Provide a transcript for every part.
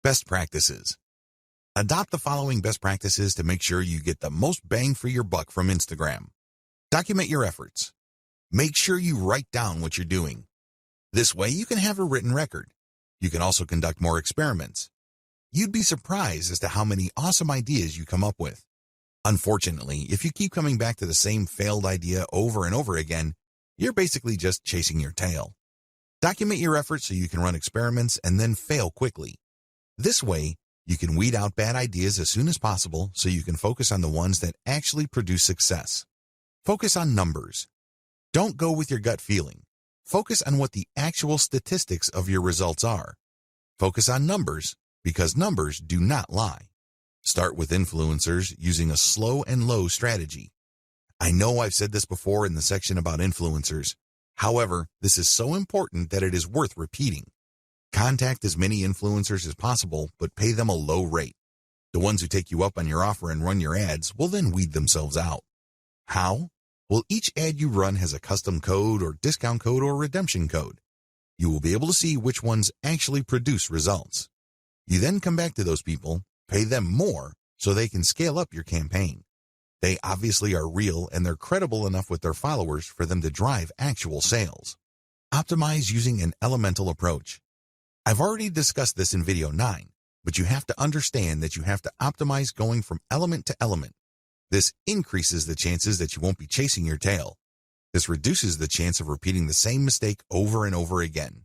Best practices. Adopt the following best practices to make sure you get the most bang for your buck from Instagram. Document your efforts. Make sure you write down what you're doing. This way you can have a written record. You can also conduct more experiments. You'd be surprised as to how many awesome ideas you come up with. Unfortunately, if you keep coming back to the same failed idea over and over again, you're basically just chasing your tail. Document your efforts so you can run experiments and then fail quickly. This way, you can weed out bad ideas as soon as possible so you can focus on the ones that actually produce success. Focus on numbers. Don't go with your gut feeling. Focus on what the actual statistics of your results are. Focus on numbers because numbers do not lie. Start with influencers using a slow and low strategy. I know I've said this before in the section about influencers. However, this is so important that it is worth repeating. Contact as many influencers as possible, but pay them a low rate. The ones who take you up on your offer and run your ads will then weed themselves out. How? Well, each ad you run has a custom code or discount code or redemption code. You will be able to see which ones actually produce results. You then come back to those people, pay them more so they can scale up your campaign. They obviously are real and they're credible enough with their followers for them to drive actual sales. Optimize using an elemental approach. I've already discussed this in video 9, but you have to understand that you have to optimize going from element to element. This increases the chances that you won't be chasing your tail. This reduces the chance of repeating the same mistake over and over again.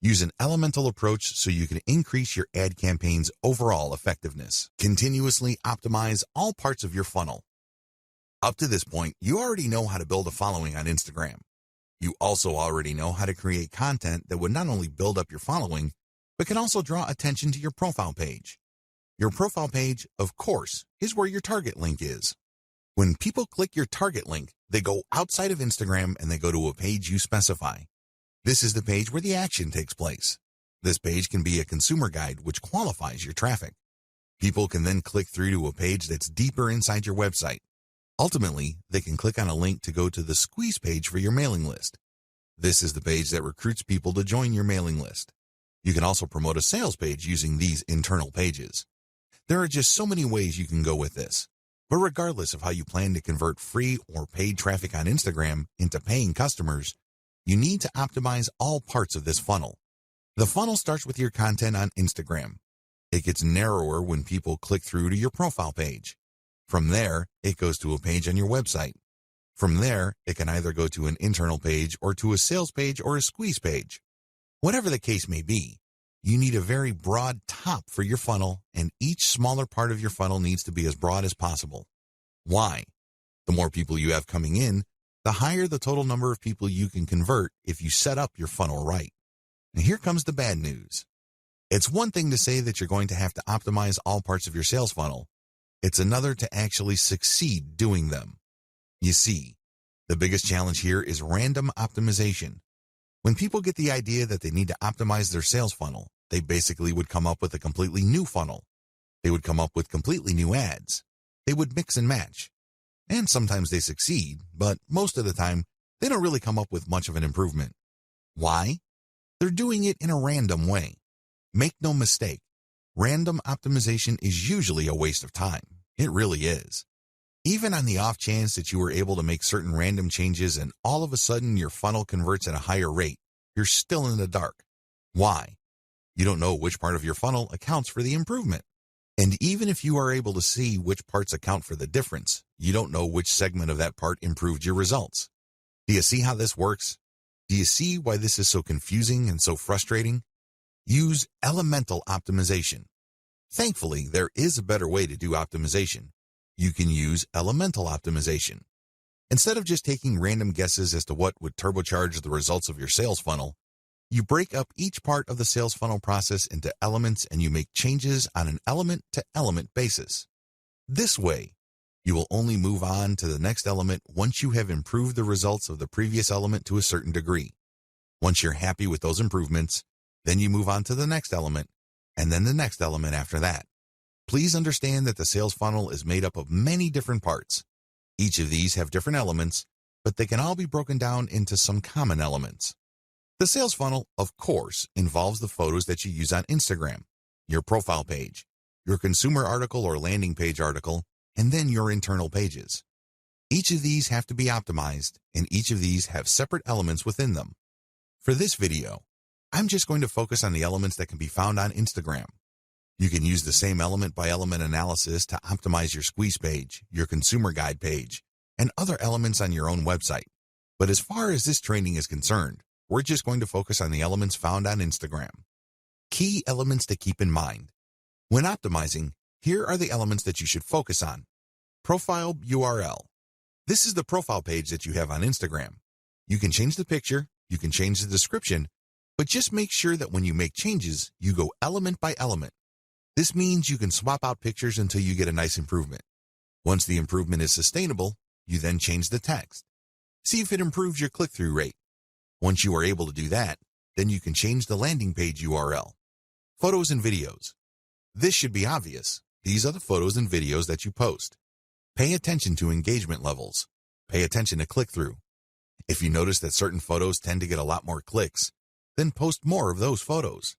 Use an elemental approach so you can increase your ad campaign's overall effectiveness. Continuously optimize all parts of your funnel. Up to this point, you already know how to build a following on Instagram. You also already know how to create content that would not only build up your following, but can also draw attention to your profile page. Your profile page, of course, is where your target link is. When people click your target link, they go outside of Instagram and they go to a page you specify. This is the page where the action takes place. This page can be a consumer guide which qualifies your traffic. People can then click through to a page that's deeper inside your website. Ultimately, they can click on a link to go to the squeeze page for your mailing list. This is the page that recruits people to join your mailing list. You can also promote a sales page using these internal pages. There are just so many ways you can go with this. But regardless of how you plan to convert free or paid traffic on Instagram into paying customers, you need to optimize all parts of this funnel. The funnel starts with your content on Instagram. It gets narrower when people click through to your profile page. From there, it goes to a page on your website. From there, it can either go to an internal page or to a sales page or a squeeze page. Whatever the case may be, you need a very broad top for your funnel, and each smaller part of your funnel needs to be as broad as possible. Why? The more people you have coming in, the higher the total number of people you can convert if you set up your funnel right. And here comes the bad news. It's one thing to say that you're going to have to optimize all parts of your sales funnel. It's another to actually succeed doing them. You see, the biggest challenge here is random optimization. When people get the idea that they need to optimize their sales funnel, they basically would come up with a completely new funnel. They would come up with completely new ads. They would mix and match. And sometimes they succeed, but most of the time, they don't really come up with much of an improvement. Why? They're doing it in a random way. Make no mistake, random optimization is usually a waste of time. It really is. Even on the off chance that you were able to make certain random changes and all of a sudden your funnel converts at a higher rate, you're still in the dark. Why? You don't know which part of your funnel accounts for the improvement. And even if you are able to see which parts account for the difference, you don't know which segment of that part improved your results. Do you see how this works? Do you see why this is so confusing and so frustrating? Use elemental optimization. Thankfully, there is a better way to do optimization. You can use elemental optimization. Instead of just taking random guesses as to what would turbocharge the results of your sales funnel, you break up each part of the sales funnel process into elements and you make changes on an element-to-element basis. This way, you will only move on to the next element once you have improved the results of the previous element to a certain degree. Once you're happy with those improvements, then you move on to the next element, and then the next element after that. Please understand that the sales funnel is made up of many different parts. Each of these have different elements, but they can all be broken down into some common elements. The sales funnel, of course, involves the photos that you use on Instagram. your profile page, your consumer article or landing page article, and then your internal pages. Each of these have to be optimized, and each of these have separate elements within them. For this video, I'm just going to focus on the elements that can be found on Instagram. You can use the same element-by-element analysis to optimize your squeeze page, your consumer guide page, and other elements on your own website. But as far as this training is concerned, we're just going to focus on the elements found on Instagram. Key elements to keep in mind. When optimizing, here are the elements that you should focus on. Profile URL. This is the profile page that you have on Instagram. You can change the picture, you can change the description, but just make sure that when you make changes, you go element by element. This means you can swap out pictures until you get a nice improvement. Once the improvement is sustainable, you then change the text. See if it improves your click-through rate. Once you are able to do that, then you can change the landing page URL. Photos and videos. This should be obvious. These are the photos and videos that you post. Pay attention to engagement levels. Pay attention to click-through. If you notice that certain photos tend to get a lot more clicks, then post more of those photos.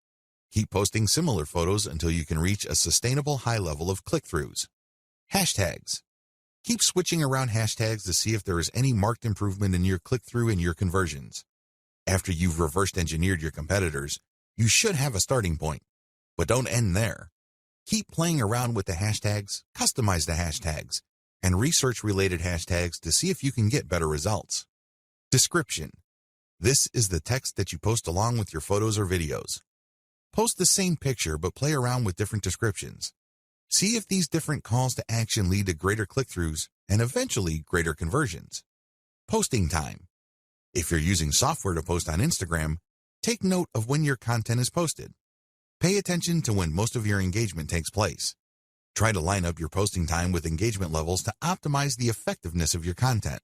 Keep posting similar photos until you can reach a sustainable high level of click-throughs. Hashtags. Keep switching around hashtags to see if there is any marked improvement in your click-through and your conversions. After you've reversed engineered your competitors, you should have a starting point. But don't end there. Keep playing around with the hashtags, customize the hashtags, and research related hashtags to see if you can get better results. Description. This is the text that you post along with your photos or videos. Post the same picture but play around with different descriptions. See if these different calls to action lead to greater click-throughs and eventually greater conversions. Posting time. If you're using software to post on Instagram, take note of when your content is posted. Pay attention to when most of your engagement takes place. Try to line up your posting time with engagement levels to optimize the effectiveness of your content.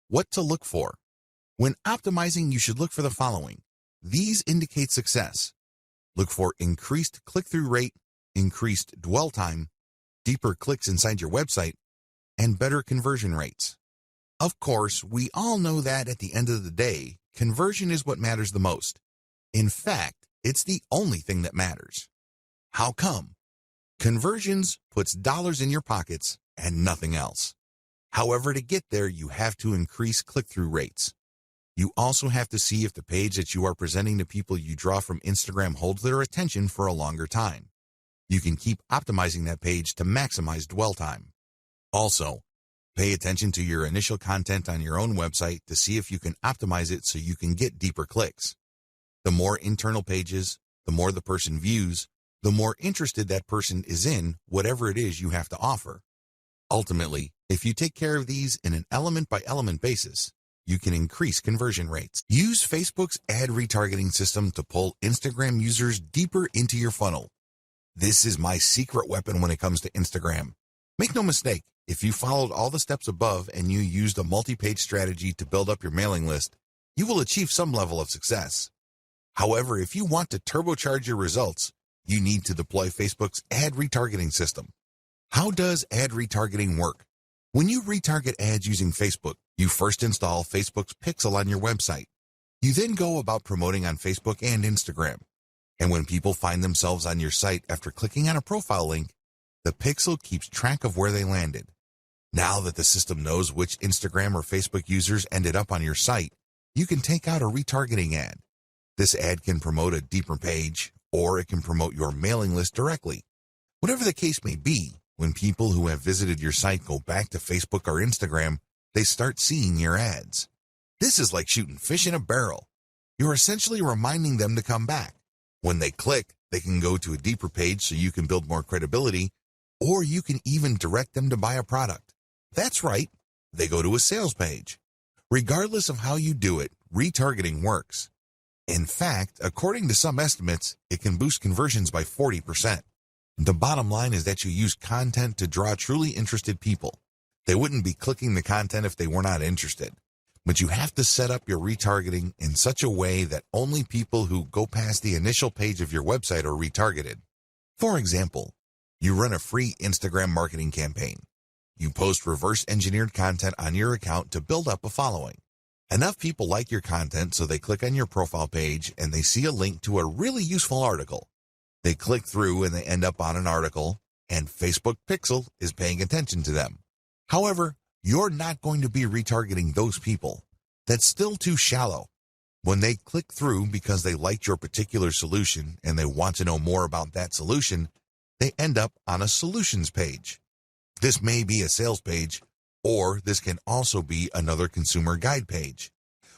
What to look for. When optimizing, you should look for the following. These indicate success. Look for increased click-through rate, increased dwell time, deeper clicks inside your website, and better conversion rates. Of course, we all know that at the end of the day, conversion is what matters the most. In fact, it's the only thing that matters. How come? Conversions puts dollars in your pockets and nothing else. However, to get there, you have to increase click-through rates. You also have to see if the page that you are presenting to people you draw from Instagram holds their attention for a longer time. You can keep optimizing that page to maximize dwell time. Also, pay attention to your initial content on your own website to see if you can optimize it so you can get deeper clicks. The more internal pages, the more the person views, the more interested that person is in whatever it is you have to offer. Ultimately, if you take care of these in an element-by-element basis, you can increase conversion rates. Use Facebook's ad retargeting system to pull Instagram users deeper into your funnel. This is my secret weapon when it comes to Instagram. Make no mistake, if you followed all the steps above and you used a multi-page strategy to build up your mailing list, you will achieve some level of success. However, if you want to turbocharge your results, you need to deploy Facebook's ad retargeting system. How does ad retargeting work? When you retarget ads using Facebook, you first install Facebook's pixel on your website. You then go about promoting on Facebook and Instagram. And when people find themselves on your site after clicking on a profile link, the pixel keeps track of where they landed. Now that the system knows which Instagram or Facebook users ended up on your site, you can take out a retargeting ad. This ad can promote a deeper page, or it can promote your mailing list directly. Whatever the case may be, when people who have visited your site go back to Facebook or Instagram, they start seeing your ads. This is like shooting fish in a barrel. You're essentially reminding them to come back. When they click, they can go to a deeper page so you can build more credibility, or you can even direct them to buy a product. That's right, they go to a sales page. Regardless of how you do it, retargeting works. In fact, according to some estimates, it can boost conversions by 40%. The bottom line is that you use content to draw truly interested people. They wouldn't be clicking the content if they were not interested. But you have to set up your retargeting in such a way that only people who go past the initial page of your website are retargeted. For example, you run a free Instagram marketing campaign. You post reverse engineered content on your account to build up a following. Enough people like your content so they click on your profile page and they see a link to a really useful article. They click through and they end up on an article, and Facebook Pixel is paying attention to them. However, you're not going to be retargeting those people. That's still too shallow. When they click through because they liked your particular solution and they want to know more about that solution, they end up on a solutions page. This may be a sales page, or this can also be another consumer guide page.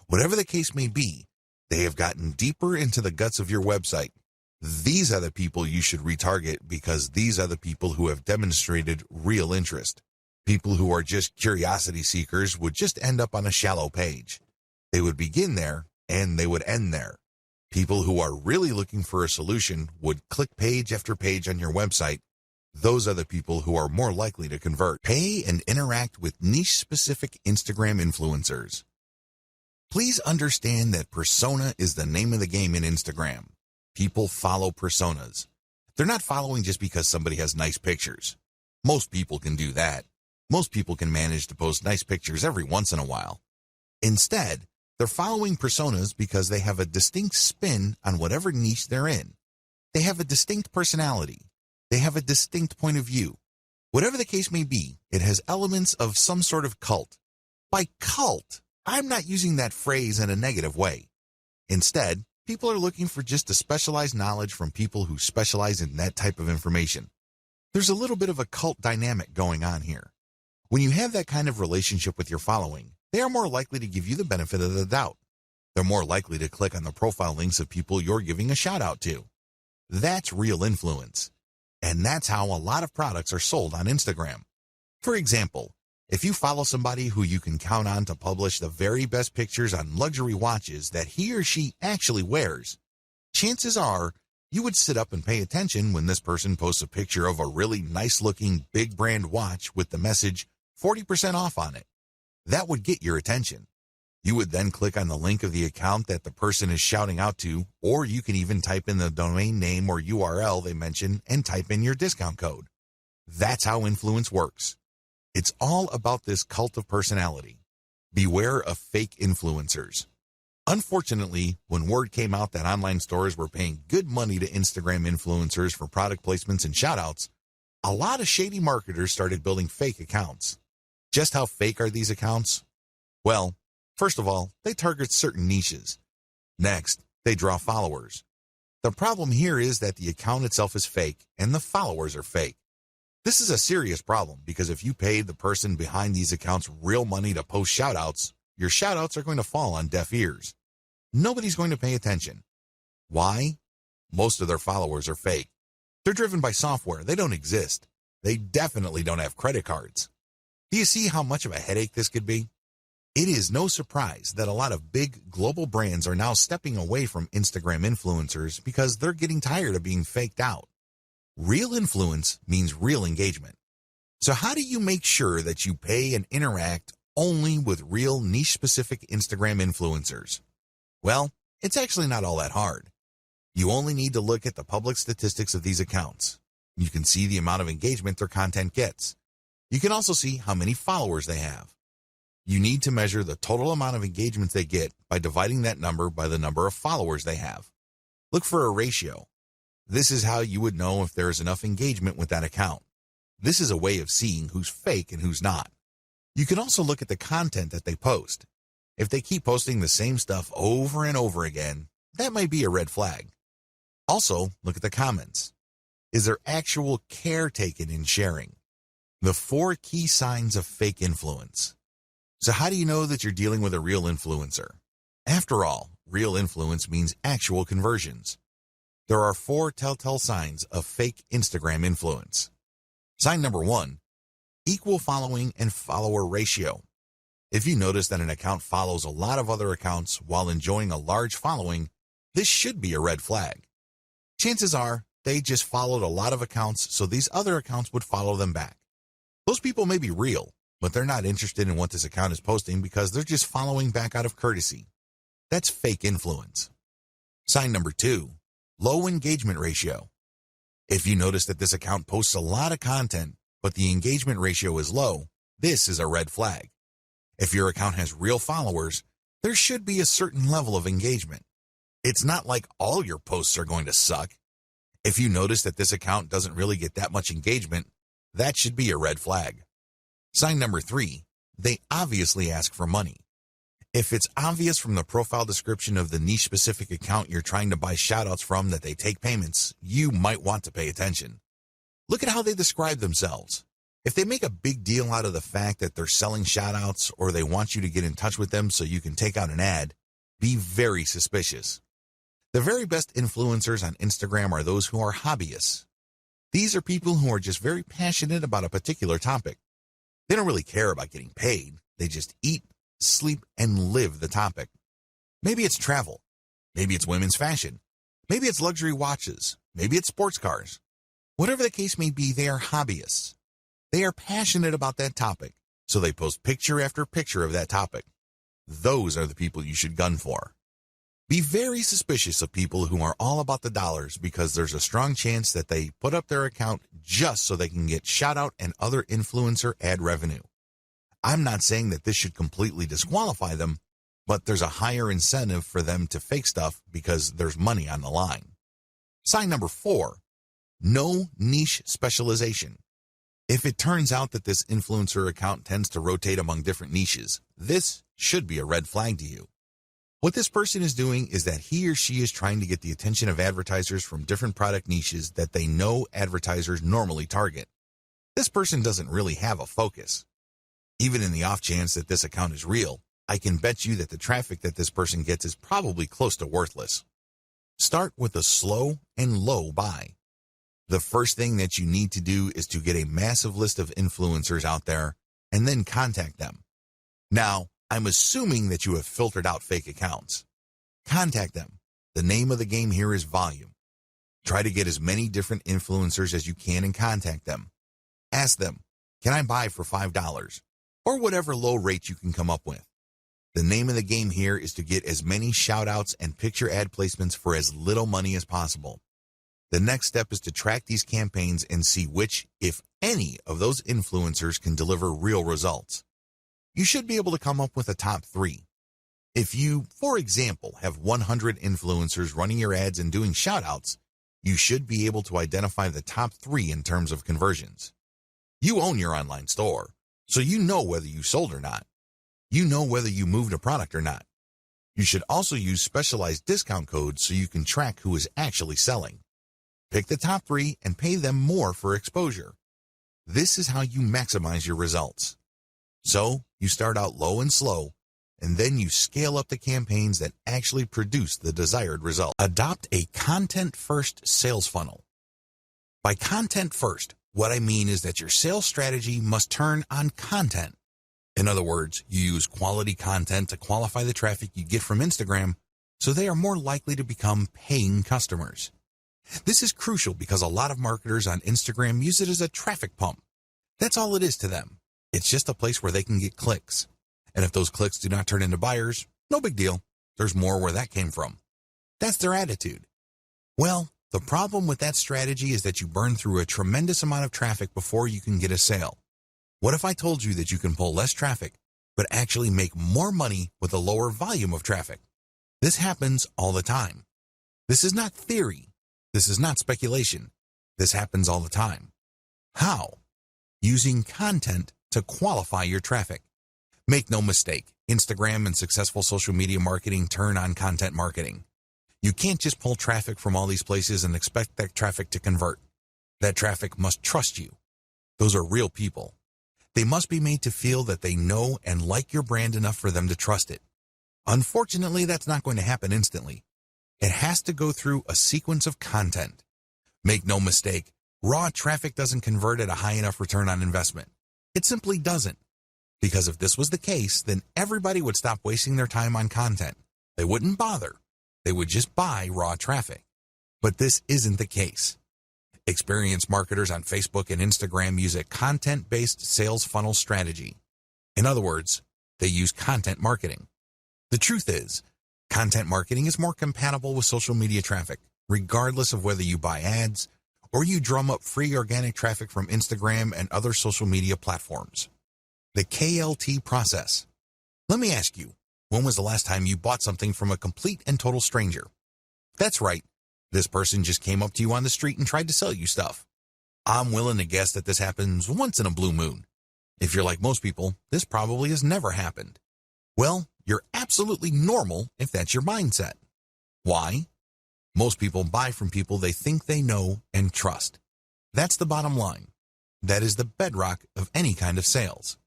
Whatever the case may be, they have gotten deeper into the guts of your website. These are the people you should retarget because these are the people who have demonstrated real interest. People who are just curiosity seekers would just end up on a shallow page. They would begin there and they would end there. People who are really looking for a solution would click page after page on your website. Those are the people who are more likely to convert. Pay and interact with niche-specific Instagram influencers. Please understand that persona is the name of the game in Instagram. People follow personas. They're not following just because somebody has nice pictures. Most people can do that. Most people can manage to post nice pictures every once in a while. Instead, they're following personas because they have a distinct spin on whatever niche they're in. They have a distinct personality. They have a distinct point of view. Whatever the case may be, it has elements of some sort of cult. By cult, I'm not using that phrase in a negative way. Instead, people are looking for just a specialized knowledge from people who specialize in that type of information. There's a little bit of a cult dynamic going on here. When you have that kind of relationship with your following, they are more likely to give you the benefit of the doubt. They're more likely to click on the profile links of people you're giving a shout out to. That's real influence. And that's how a lot of products are sold on Instagram. For example, if you follow somebody who you can count on to publish the very best pictures on luxury watches that he or she actually wears, chances are you would sit up and pay attention when this person posts a picture of a really nice-looking big brand watch with the message 40% off on it. That would get your attention. You would then click on the link of the account that the person is shouting out to, or you can even type in the domain name or URL they mention and type in your discount code. That's how influence works. It's all about this cult of personality. Beware of fake influencers. Unfortunately, when word came out that online stores were paying good money to Instagram influencers for product placements and shoutouts, a lot of shady marketers started building fake accounts. Just how fake are these accounts? Well, first of all, they target certain niches. Next, they draw followers. The problem here is that the account itself is fake and the followers are fake. This is a serious problem because if you pay the person behind these accounts real money to post shoutouts, your shoutouts are going to fall on deaf ears. Nobody's going to pay attention. Why? Most of their followers are fake. They're driven by software. They don't exist. They definitely don't have credit cards. Do you see how much of a headache this could be? It is no surprise that a lot of big global brands are now stepping away from Instagram influencers because they're getting tired of being faked out. Real influence means real engagement. So how do you make sure that you pay and interact only with real niche-specific Instagram influencers? Well, it's actually not all that hard. You only need to look at the public statistics of these accounts. You can see the amount of engagement their content gets. You can also see how many followers they have. You need to measure the total amount of engagements they get by dividing that number by the number of followers they have. Look for a ratio. This is how you would know if there is enough engagement with that account. This is a way of seeing who's fake and who's not. You can also look at the content that they post. If they keep posting the same stuff over and over again, that might be a red flag. Also, look at the comments. Is there actual care taken in sharing? The 4 key signs of fake influence. So how do you know that you're dealing with a real influencer? After all, real influence means actual conversions. There are 4 telltale signs of fake Instagram influence. Sign number 1, equal following and follower ratio. If you notice that an account follows a lot of other accounts while enjoying a large following, this should be a red flag. Chances are they just followed a lot of accounts, so these other accounts would follow them back. Those people may be real, but they're not interested in what this account is posting because they're just following back out of courtesy. That's fake influence. Sign number 2, low engagement ratio. If you notice that this account posts a lot of content, but the engagement ratio is low, this is a red flag. If your account has real followers, there should be a certain level of engagement. It's not like all your posts are going to suck. If you notice that this account doesn't really get that much engagement, that should be a red flag. Sign number 3, they obviously ask for money. If it's obvious from the profile description of the niche-specific account you're trying to buy shoutouts from that they take payments, you might want to pay attention. Look at how they describe themselves. If they make a big deal out of the fact that they're selling shoutouts or they want you to get in touch with them so you can take out an ad, be very suspicious. The very best influencers on Instagram are those who are hobbyists. These are people who are just very passionate about a particular topic. They don't really care about getting paid. They just eat, sleep, and live the topic. Maybe it's travel. Maybe it's women's fashion. Maybe it's luxury watches. Maybe it's sports cars. Whatever the case may be, they are hobbyists. They are passionate about that topic, so they post picture after picture of that topic. Those are the people you should gun for. Be very suspicious of people who are all about the dollars because there's a strong chance that they put up their account just so they can get shout out and other influencer ad revenue. I'm not saying that this should completely disqualify them, but there's a higher incentive for them to fake stuff because there's money on the line. Sign number 4, no niche specialization. If it turns out that this influencer account tends to rotate among different niches, this should be a red flag to you. What this person is doing is that he or she is trying to get the attention of advertisers from different product niches that they know advertisers normally target. This person doesn't really have a focus. Even in the off chance that this account is real, I can bet you that the traffic that this person gets is probably close to worthless. Start with a slow and low buy. The first thing that you need to do is to get a massive list of influencers out there and then contact them. Now, I'm assuming that you have filtered out fake accounts. Contact them. The name of the game here is volume. Try to get as many different influencers as you can and contact them. Ask them, can I buy for $5? Or whatever low rate you can come up with. The name of the game here is to get as many shout-outs and picture ad placements for as little money as possible. The next step is to track these campaigns and see which, if any, of those influencers can deliver real results. You should be able to come up with a top 3. If you, for example, have 100 influencers running your ads and doing shout-outs, you should be able to identify the top 3 in terms of conversions. You own your online store, so you know whether you sold or not. You know whether you moved a product or not. You should also use specialized discount codes so you can track who is actually selling. Pick the top 3 and pay them more for exposure. This is how you maximize your results. So, you start out low and slow, and then you scale up the campaigns that actually produce the desired result. Adopt a content-first sales funnel. By content first, what I mean is that your sales strategy must turn on content. In other words, you use quality content to qualify the traffic you get from Instagram, so they are more likely to become paying customers. This is crucial because a lot of marketers on Instagram use it as a traffic pump. That's all it is to them. It's just a place where they can get clicks. And if those clicks do not turn into buyers, no big deal. There's more where that came from. That's their attitude. Well, the problem with that strategy is that you burn through a tremendous amount of traffic before you can get a sale. What if I told you that you can pull less traffic, but actually make more money with a lower volume of traffic? This happens all the time. This is not theory. This is not speculation. This happens all the time. How? Using content to qualify your traffic. Make no mistake, Instagram and successful social media marketing turn on content marketing. You can't just pull traffic from all these places and expect that traffic to convert. That traffic must trust you. Those are real people. They must be made to feel that they know and like your brand enough for them to trust it. Unfortunately, that's not going to happen instantly. It has to go through a sequence of content. Make no mistake, raw traffic doesn't convert at a high enough return on investment. It simply doesn't. Because if this was the case, then everybody would stop wasting their time on content. They wouldn't bother. They would just buy raw traffic. But this isn't the case. Experienced marketers on Facebook and Instagram use a content-based sales funnel strategy. In other words, they use content marketing. The truth is, content marketing is more compatible with social media traffic, regardless of whether you buy ads or you drum up free organic traffic from Instagram and other social media platforms. The KLT process. Let me ask you, when was the last time you bought something from a complete and total stranger? That's right. This person just came up to you on the street and tried to sell you stuff. I'm willing to guess that this happens once in a blue moon. If you're like most people, this probably has never happened. Well, you're absolutely normal if that's your mindset. Why? Most people buy from people they think they know and trust. That's the bottom line. That is the bedrock of any kind of sales.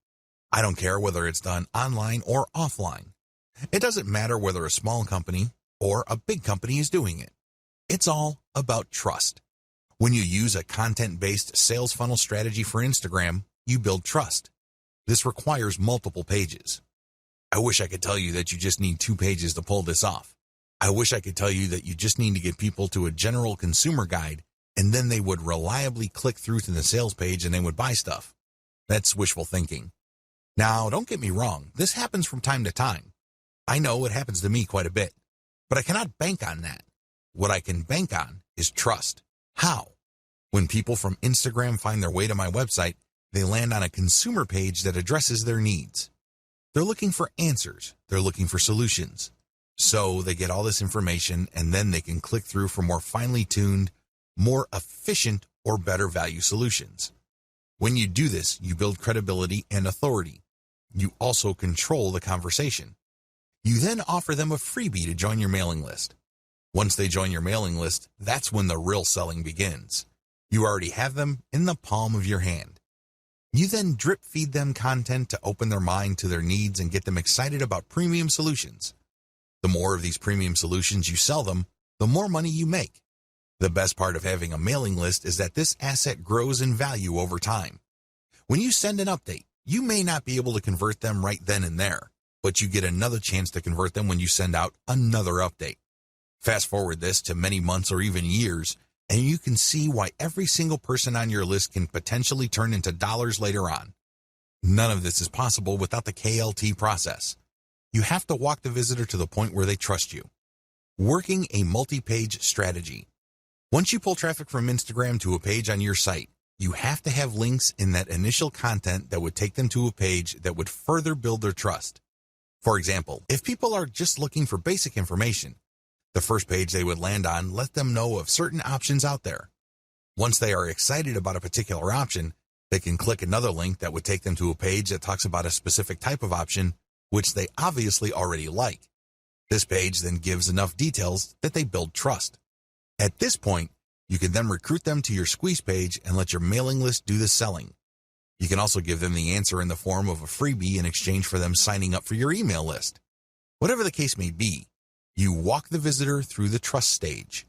I don't care whether it's done online or offline. It doesn't matter whether a small company or a big company is doing it. It's all about trust. When you use a content-based sales funnel strategy for Instagram, you build trust. This requires multiple pages. I wish I could tell you that you just need 2 pages to pull this off. I wish I could tell you that you just need to get people to a general consumer guide and then they would reliably click through to the sales page and they would buy stuff. That's wishful thinking. Now, don't get me wrong, this happens from time to time. I know it happens to me quite a bit, but I cannot bank on that. What I can bank on is trust. How? When people from Instagram find their way to my website, they land on a consumer page that addresses their needs. They're looking for answers. They're looking for solutions. So they get all this information and then they can click through for more finely tuned, more efficient, or better value solutions. When you do this, you build credibility and authority. You also control the conversation. You then offer them a freebie to join your mailing list. Once they join your mailing list, that's when the real selling begins. You already have them in the palm of your hand. You then drip feed them content to open their mind to their needs and get them excited about premium solutions. The more of these premium solutions you sell them, the more money you make. The best part of having a mailing list is that this asset grows in value over time. When you send an update, you may not be able to convert them right then and there, but you get another chance to convert them when you send out another update. Fast forward this to many months or even years, and you can see why every single person on your list can potentially turn into dollars later on. None of this is possible without the KLT process. You have to walk the visitor to the point where they trust you. Working a multi-page strategy. Once you pull traffic from Instagram to a page on your site, you have to have links in that initial content that would take them to a page that would further build their trust. For example, if people are just looking for basic information, the first page they would land on let them know of certain options out there. Once they are excited about a particular option, they can click another link that would take them to a page that talks about a specific type of option, which they obviously already like. This page then gives enough details that they build trust. At this point, you can then recruit them to your squeeze page and let your mailing list do the selling. You can also give them the answer in the form of a freebie in exchange for them signing up for your email list. Whatever the case may be, you walk the visitor through the trust stage.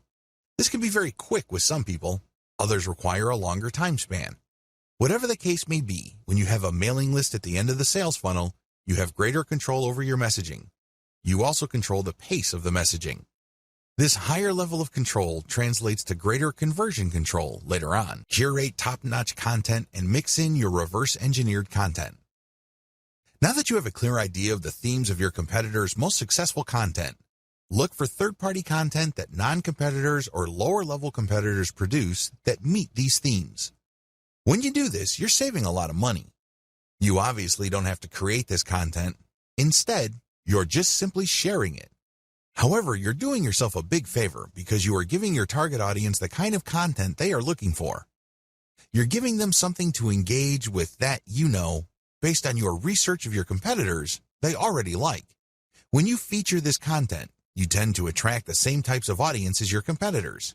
This can be very quick with some people. Others require a longer time span. Whatever the case may be, when you have a mailing list at the end of the sales funnel, you have greater control over your messaging. You also control the pace of the messaging. This higher level of control translates to greater conversion control later on. Curate top-notch content and mix in your reverse-engineered content. Now that you have a clear idea of the themes of your competitors' most successful content, look for third-party content that non-competitors or lower-level competitors produce that meet these themes. When you do this, you're saving a lot of money. You obviously don't have to create this content. Instead, you're just simply sharing it. However, you're doing yourself a big favor because you are giving your target audience the kind of content they are looking for. You're giving them something to engage with that based on your research of your competitors, they already like. When you feature this content, you tend to attract the same types of audience as your competitors.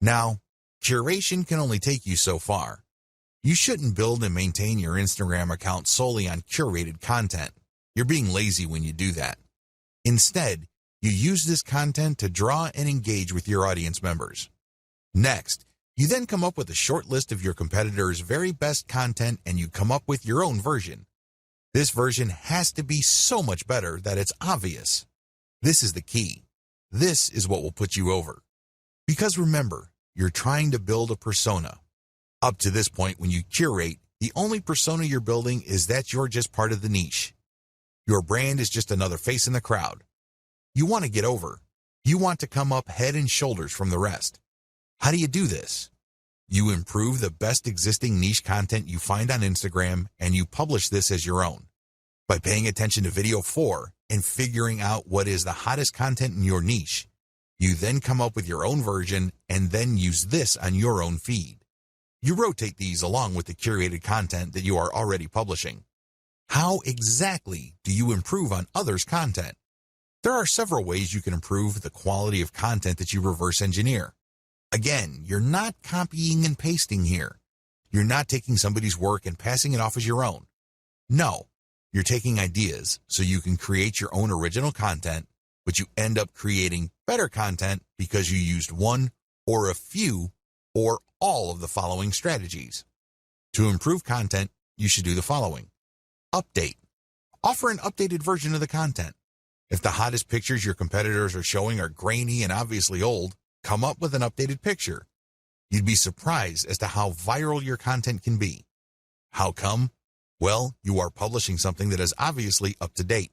Now, curation can only take you so far. You shouldn't build and maintain your Instagram account solely on curated content. You're being lazy when you do that. Instead, you use this content to draw and engage with your audience members. Next, you then come up with a short list of your competitors' very best content and you come up with your own version. This version has to be so much better that it's obvious. This is the key. This is what will put you over. Because remember, you're trying to build a persona. Up to this point, when you curate, the only persona you're building is that you're just part of the niche. Your brand is just another face in the crowd. You want to get over. You want to come up head and shoulders from the rest. How do you do this? You improve the best existing niche content you find on Instagram and you publish this as your own. By paying attention to video 4 and figuring out what is the hottest content in your niche, You then come up with your own version and then use this on your own feed. You rotate these along with the curated content that you are already publishing. How exactly do you improve on others' content? There are several ways you can improve the quality of content that you reverse engineer. Again, you're not copying and pasting here. You're not taking somebody's work and passing it off as your own. No, you're taking ideas so you can create your own original content, but you end up creating better content because you used one or a few or all of the following strategies. To improve content, you should do the following. Update. Offer an updated version of the content. If the hottest pictures your competitors are showing are grainy and obviously old, come up with an updated picture. You'd be surprised as to how viral your content can be. How come? Well, you are publishing something that is obviously up to date.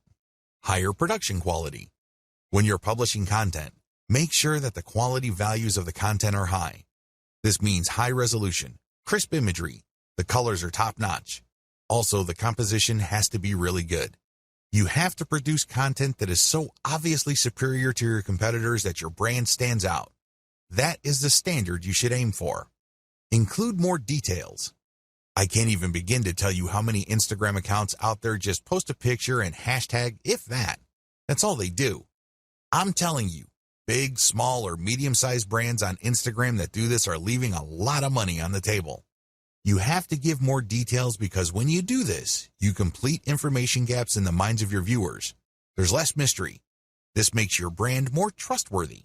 Higher production quality. When you're publishing content, make sure that the quality values of the content are high. This means high resolution, crisp imagery, the colors are top-notch. Also, the composition has to be really good. You have to produce content that is so obviously superior to your competitors that your brand stands out. That is the standard you should aim for. Include more details. I can't even begin to tell you how many Instagram accounts out there just post a picture and hashtag, if that. That's all they do. I'm telling you, big, small, or medium-sized brands on Instagram that do this are leaving a lot of money on the table. You have to give more details because when you do this, you complete information gaps in the minds of your viewers. There's less mystery. This makes your brand more trustworthy.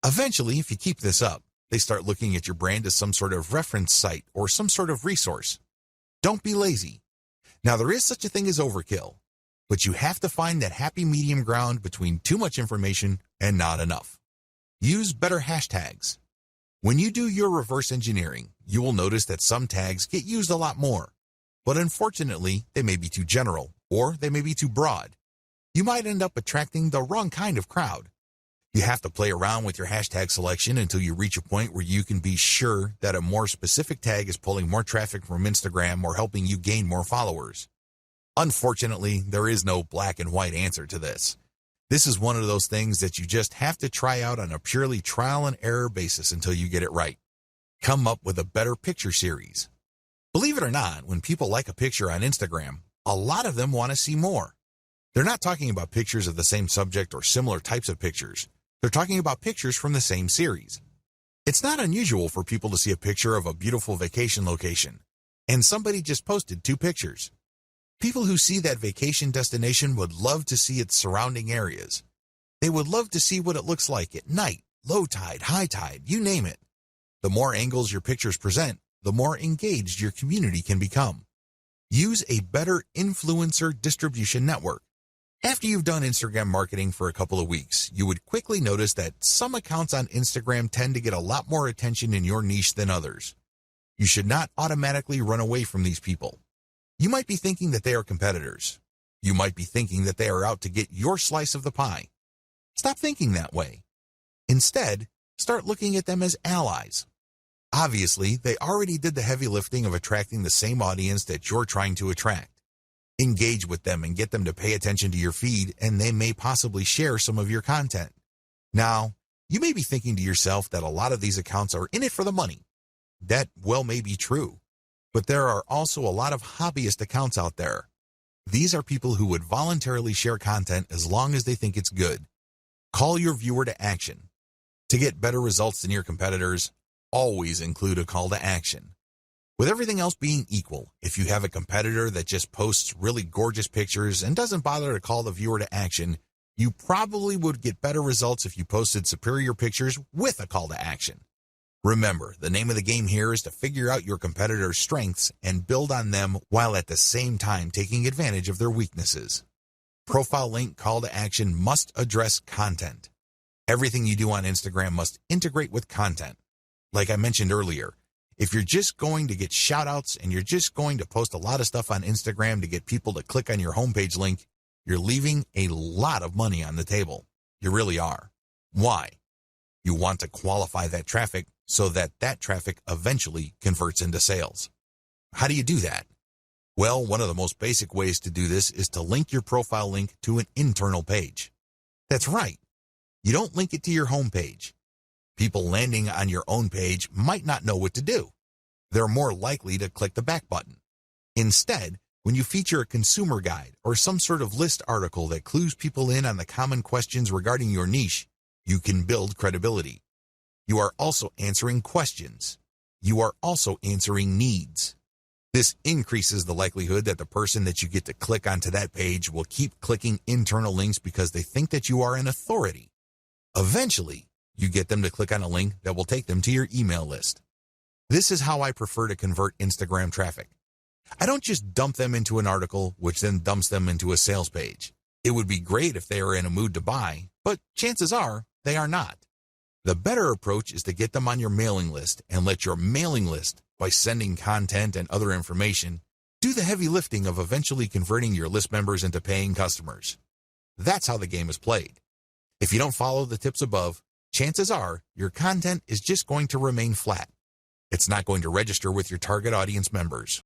Eventually, if you keep this up, they start looking at your brand as some sort of reference site or some sort of resource. Don't be lazy. Now, there is such a thing as overkill, but you have to find that happy medium ground between too much information and not enough. Use better hashtags. When you do your reverse engineering, you will notice that some tags get used a lot more, but unfortunately, they may be too general or they may be too broad. You might end up attracting the wrong kind of crowd. You have to play around with your hashtag selection until you reach a point where you can be sure that a more specific tag is pulling more traffic from Instagram or helping you gain more followers. Unfortunately, there is no black and white answer to this. This is one of those things that you just have to try out on a purely trial and error basis until you get it right. Come up with a better picture series. Believe it or not, when people like a picture on Instagram, a lot of them want to see more. They're not talking about pictures of the same subject or similar types of pictures. They're talking about pictures from the same series. It's not unusual for people to see a picture of a beautiful vacation location, and somebody just posted 2 pictures. People who see that vacation destination would love to see its surrounding areas. They would love to see what it looks like at night, low tide, high tide, you name it. The more angles your pictures present, the more engaged your community can become. Use a better influencer distribution network. After you've done Instagram marketing for a couple of weeks, you would quickly notice that some accounts on Instagram tend to get a lot more attention in your niche than others. You should not automatically run away from these people. You might be thinking that they are competitors. You might be thinking that they are out to get your slice of the pie. Stop thinking that way. Instead, start looking at them as allies. Obviously, they already did the heavy lifting of attracting the same audience that you're trying to attract. Engage with them and get them to pay attention to your feed, and they may possibly share some of your content. Now, you may be thinking to yourself that a lot of these accounts are in it for the money. That well may be true. But there are also a lot of hobbyist accounts out there. These are people who would voluntarily share content as long as they think it's good. Call your viewer to action. To get better results than your competitors, always include a call to action. With everything else being equal, if you have a competitor that just posts really gorgeous pictures and doesn't bother to call the viewer to action, you probably would get better results if you posted superior pictures with a call to action. Remember, the name of the game here is to figure out your competitor's strengths and build on them while at the same time taking advantage of their weaknesses. Profile link call to action must address content. Everything you do on Instagram must integrate with content. Like I mentioned earlier, if you're just going to get shout-outs and you're just going to post a lot of stuff on Instagram to get people to click on your homepage link, you're leaving a lot of money on the table. You really are. Why? You want to qualify that traffic so that that traffic eventually converts into sales. How do you do that? Well, one of the most basic ways to do this is to link your profile link to an internal page. That's right. You don't link it to your homepage. People landing on your own page might not know what to do. They're more likely to click the back button. Instead, when you feature a consumer guide or some sort of list article that clues people in on the common questions regarding your niche, you can build credibility. You are also answering questions. You are also answering needs. This increases the likelihood that the person that you get to click onto that page will keep clicking internal links because they think that you are an authority. Eventually, you get them to click on a link that will take them to your email list. This is how I prefer to convert Instagram traffic. I don't just dump them into an article, which then dumps them into a sales page. It would be great if they are in a mood to buy, but chances are they are not. The better approach is to get them on your mailing list and let your mailing list, by sending content and other information, do the heavy lifting of eventually converting your list members into paying customers. That's how the game is played. If you don't follow the tips above, chances are your content is just going to remain flat. It's not going to register with your target audience members.